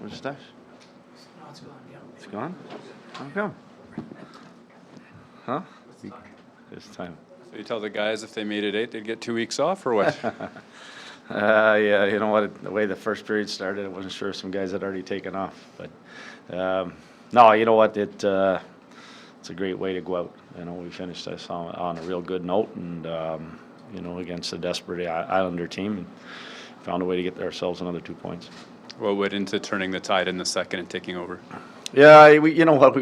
for the stash? No, it's gone, yeah. It's gone? How come? Huh? This time. So you tell the guys if they made it 8, they'd get 2 weeks off, or what? Yeah, you know what? The way the first period started, I wasn't sure if some guys had already taken off. But no, you know what? It's a great way to go out. You know, we finished this on a real good note, and you know, against a desperate Islander team, and found a way to get ourselves another 2 points. What went into turning the tide in the second and taking over? Yeah, you know what? We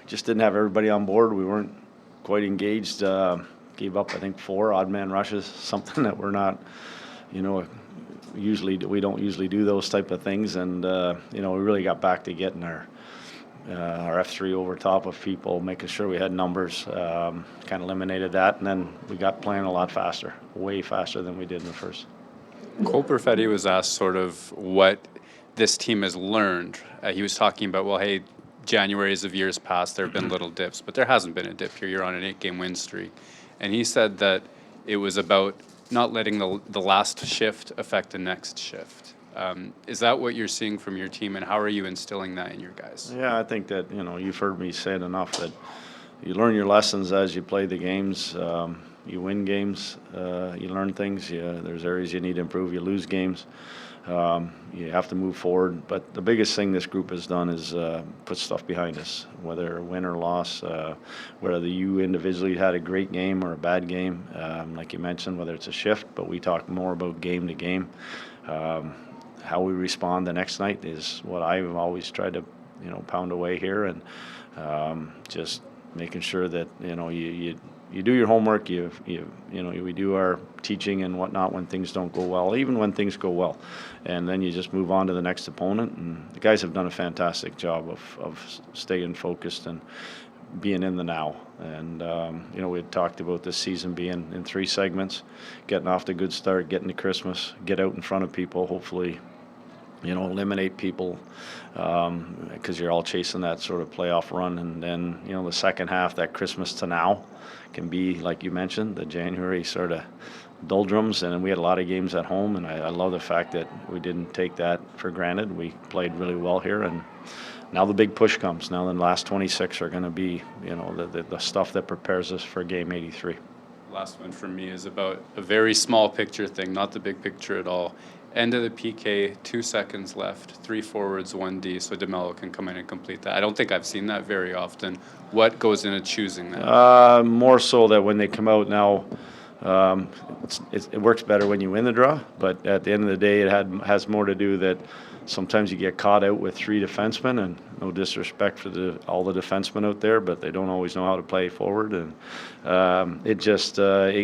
just didn't have everybody on board. We weren't quite engaged. Gave up, I think, 4 odd man rushes, something that we're not, you know, we don't usually do those type of things. And you know, we really got back to getting our F3 over top of people, making sure we had numbers, kind of eliminated that, and then we got playing a lot faster, way faster than we did in the first. Cole Perfetti was asked sort of what this team has learned. He was talking about, well, hey, Januaries of years past, there have been little dips, but there hasn't been a dip here. You're on an 8-game win streak. And he said that it was about not letting the last shift affect the next shift. Is that what you're seeing from your team, and how are you instilling that in your guys? Yeah, I think that, you know, you've heard me say it enough that you learn your lessons as you play the games. You win games, you learn things. There's areas you need to improve. You lose games. You have to move forward. But the biggest thing this group has done is put stuff behind us, whether win or loss, whether you individually had a great game or a bad game, like you mentioned, whether it's a shift. But we talk more about game to game. How we respond the next night is what I've always tried to, you know, pound away here, and just making sure that, you know, you do your homework, you know, we do our teaching and whatnot when things don't go well, even when things go well, and then you just move on to the next opponent. And the guys have done a fantastic job of staying focused and being in the now. And you know, we had talked about this season being in 3 segments, getting off to a good start, getting to Christmas, get out in front of people, hopefully, you know, eliminate people, because you're all chasing that sort of playoff run. And then, you know, the second half, that Christmas to now, can be, like you mentioned, the January sort of doldrums. And we had a lot of games at home, and I love the fact that we didn't take that for granted. We played really well here, and now the big push comes. Now the last 26 are going to be, you know, the stuff that prepares us for game 83. Last one from me is about a very small picture thing, not the big picture at all. End of the PK, 2 seconds left, 3 forwards, 1 D, so DeMello can come in and complete that. I don't think I've seen that very often. What goes into choosing that? More so that when they come out now, it works better when you win the draw, but at the end of the day, it has more to do that sometimes you get caught out with 3 defensemen, and no disrespect for all the defensemen out there, but they don't always know how to play forward, and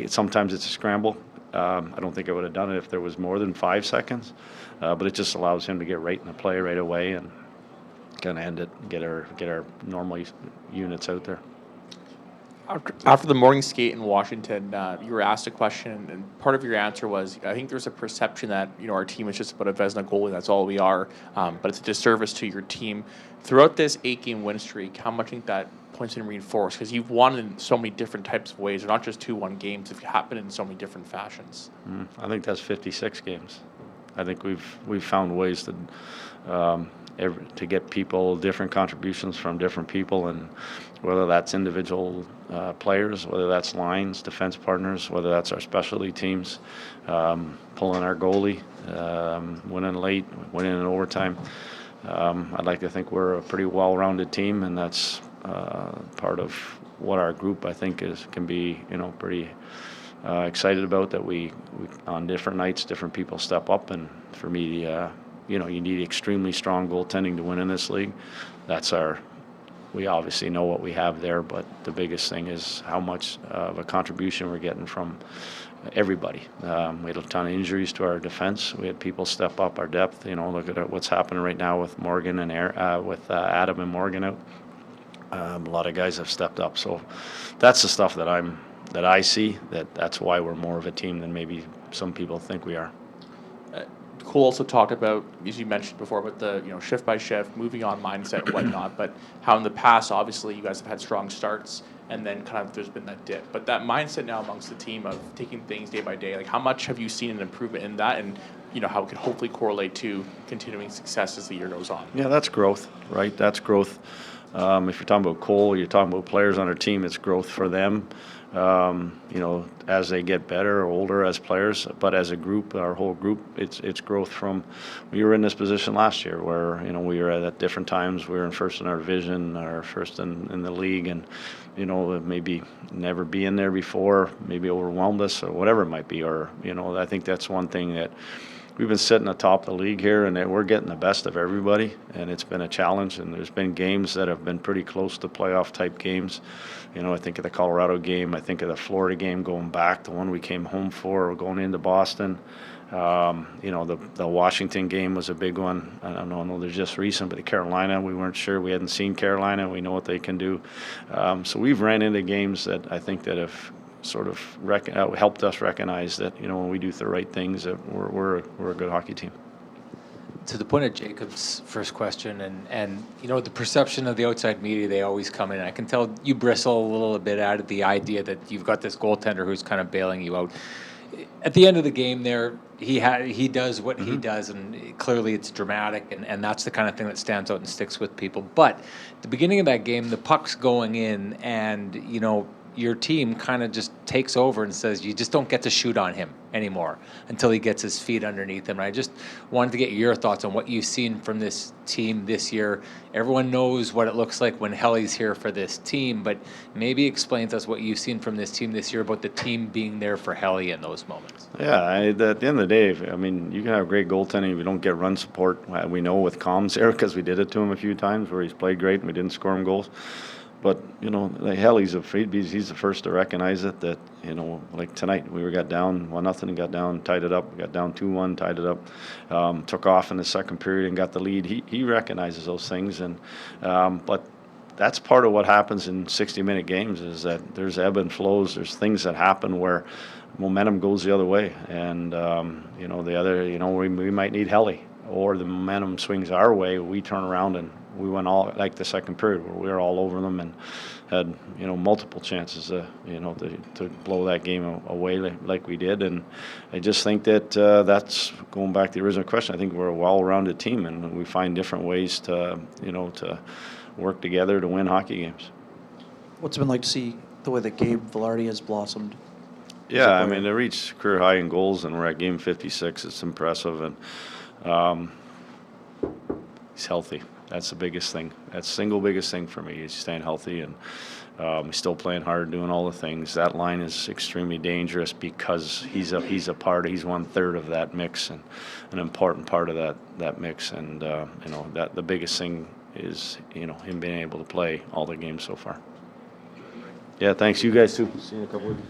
sometimes it's a scramble. I don't think I would have done it if there was more than 5 seconds, but it just allows him to get right in the play right away and kind of end it, get our normal units out there. After the morning skate in Washington, you were asked a question, and part of your answer was, I think there's a perception that, you know, our team is just about a Vezina goalie, that's all we are, but it's a disservice to your team. Throughout this 8-game win streak, how much do you think that points and reinforce? Because you've won in so many different types of ways. They're not just 2-1 games. They've happened in so many different fashions. I think that's 56 games. I think we've found ways to get people, different contributions from different people, and whether that's individual players, whether that's lines, defense partners, whether that's our specialty teams, pulling our goalie, winning late, winning in overtime. I'd like to think we're a pretty well-rounded team, and that's part of what our group, I think, can be, you know, pretty excited about, that we on different nights, different people step up. And for me, you know, you need extremely strong goaltending to win in this league. We obviously know what we have there, but the biggest thing is how much of a contribution we're getting from everybody. We had a ton of injuries to our defense. We had people step up our depth. You know, look at what's happening right now with Morgan and Adam and Morgan out. A lot of guys have stepped up. So that's the stuff that I see. That's why we're more of a team than maybe some people think we are. Cole also talked about, as you mentioned before, about the, you know, shift by shift, moving on mindset and whatnot, but how in the past, obviously, you guys have had strong starts. and then kind of there's been that dip. But that mindset now amongst the team of taking things day by day, like how much have you seen an improvement in that, and how it could hopefully correlate to continuing success as the year goes on? Yeah, that's growth, right? That's growth. If you're talking about Cole, you're talking about players on our team, it's growth for them, as they get better or older as players. But as a group, our whole group, it's growth from, we were in this position last year where, we were at different times. We were in first in our division, or first in the league, and, maybe never being there before, maybe overwhelmed us or whatever it might be. Or, I think that's one thing that we've been sitting atop the league here, and we're getting the best of everybody, and it's been a challenge. And there's been games that have been pretty close to playoff type games. I think of the Colorado game. I think of the Florida game going back, the one we came home for, going into Boston. The Washington game was a big one. I don't know they're just recent, but the Carolina, we weren't sure. We hadn't seen Carolina. We know what they can do. So we've ran into games that I think that have sort of helped us recognize that when we do the right things, that we're a good hockey team. To the point of Jacob's first question, and the perception of the outside media, they always come in. I can tell you bristle a little bit at the idea that you've got this goaltender who's kind of bailing you out. At the end of the game, he does what he does, and clearly it's dramatic, and that's the kind of thing that stands out and sticks with people. But at the beginning of that game, the puck's going in, and your team kind of just takes over and says you just don't get to shoot on him anymore until he gets his feet underneath him. And I just wanted to get your thoughts on what you've seen from this team this year. Everyone knows what it looks like when Helly's here for this team, but maybe explain to us what you've seen from this team this year about the team being there for Helly in those moments. Yeah, at the end of the day, you can have great goaltending if you don't get run support. We know with Comms there, because we did it to him a few times where he's played great and we didn't score him goals. But, like he's the first to recognize it, that, like tonight, we got down 1-0, got down, tied it up, got down 2-1, tied it up, took off in the second period and got the lead. He recognizes those things. But that's part of what happens in 60-minute games, is that there's ebb and flows. There's things that happen where momentum goes the other way. And, we might need Helly, or the momentum swings our way. We turn around and we went all, like the second period, where we were all over them and had multiple chances to blow that game away like we did. And I just think that that's going back to the original question. I think we're a well-rounded team, and we find different ways to work together to win hockey games. What's it been like to see the way that Gabe Velarde has blossomed? Yeah, they reached career high in goals, and we're at game 56. It's impressive, and he's healthy. That's the biggest thing. That's the single biggest thing for me. He's staying healthy, and he's still playing hard, doing all the things. That line is extremely dangerous because he's 1/3 of that mix, and an important part of that mix. And that the biggest thing is him being able to play all the games so far. Yeah, thanks. You guys too. See you in a couple weeks.